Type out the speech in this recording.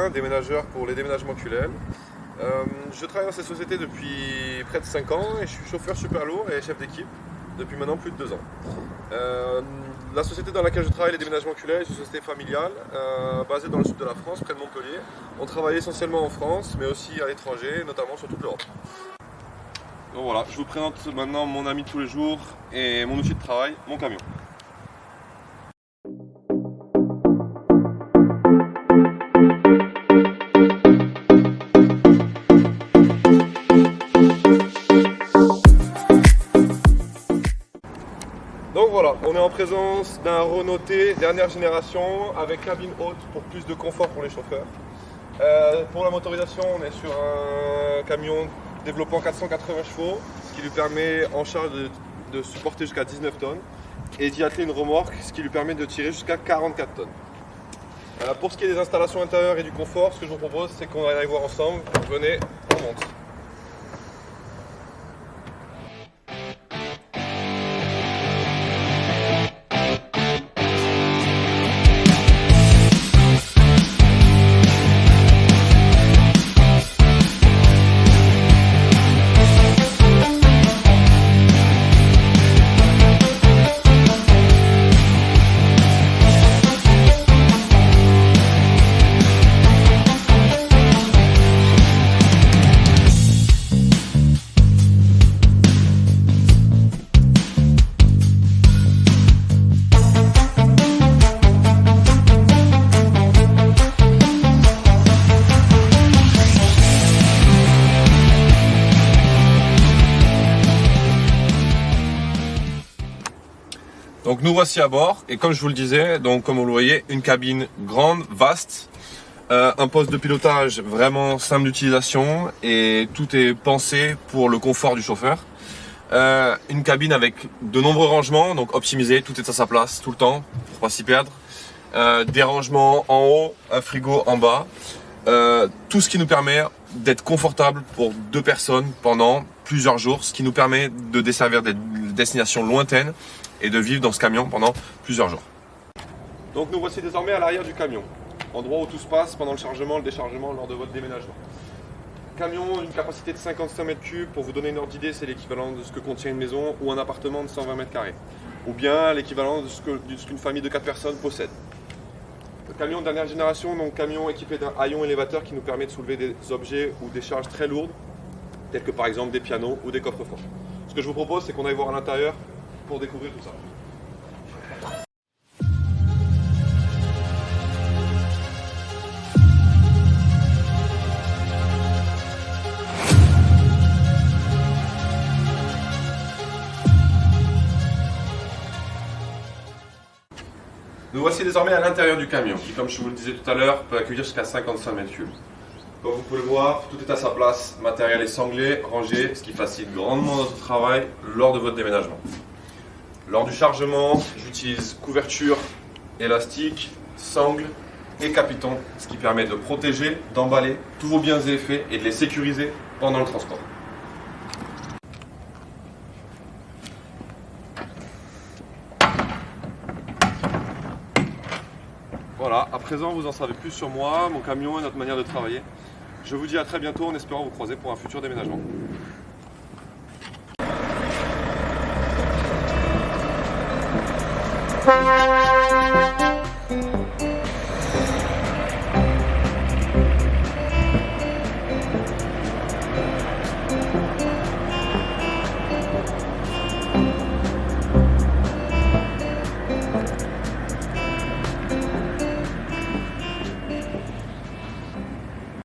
Sébastien, déménageur pour les déménagements QLL. Je travaille dans cette société depuis près de 5 ans et je suis chauffeur super lourd et chef d'équipe depuis maintenant plus de 2 ans. La société dans laquelle je travaille, les déménagements QLL, est une société familiale basée dans le sud de la France, près de Montpellier. On travaille essentiellement en France, mais aussi à l'étranger, notamment sur toute l'Europe. Donc voilà, je vous présente maintenant mon ami de tous les jours et mon outil de travail, mon camion. Donc voilà, on est en présence d'un Renault T dernière génération avec cabine haute pour plus de confort pour les chauffeurs. Pour la motorisation, on est sur un camion développant 480 chevaux, ce qui lui permet en charge de supporter jusqu'à 19 tonnes et d'y atteler une remorque, ce qui lui permet de tirer jusqu'à 44 tonnes. Pour ce qui est des installations intérieures et du confort, ce que je vous propose, c'est qu'on aille voir ensemble. Venez, on monte. Donc nous voici à bord et comme je vous le disais, donc comme vous le voyez, une cabine grande, vaste, un poste de pilotage vraiment simple d'utilisation et tout est pensé pour le confort du chauffeur. Une cabine avec de nombreux rangements, donc optimisé, tout est à sa place tout le temps pour pas s'y perdre. Des rangements en haut, un frigo en bas, tout ce qui nous permet d'être confortable pour 2 personnes pendant plusieurs jours, ce qui nous permet de desservir des destinations lointaines et de vivre dans ce camion pendant plusieurs jours. Donc nous voici désormais à l'arrière du camion, endroit où tout se passe pendant le chargement, le déchargement lors de votre déménagement. Camion d'une capacité de 55 m3, pour vous donner une ordre d'idée, c'est l'équivalent de ce que contient une maison ou un appartement de 120 m², ou bien l'équivalent de ce qu'une famille de 4 personnes possède. Le camion de dernière génération, donc camion équipé d'un haillon élévateur qui nous permet de soulever des objets ou des charges très lourdes, tels que par exemple des pianos ou des coffres forts. Ce que je vous propose, c'est qu'on aille voir à l'intérieur pour découvrir tout ça. Nous voici désormais à l'intérieur du camion qui, comme je vous le disais tout à l'heure, peut accueillir jusqu'à 55 m3. Comme vous pouvez le voir, tout est à sa place, matériel est sanglé, rangé, ce qui facilite grandement notre travail lors de votre déménagement. Lors du chargement, j'utilise couverture élastique, sangle et capiton, ce qui permet de protéger, d'emballer tous vos biens et effets et de les sécuriser pendant le transport. Voilà, à présent vous en savez plus sur moi, mon camion et notre manière de travailler. Je vous dis à très bientôt en espérant vous croiser pour un futur déménagement. Thank you.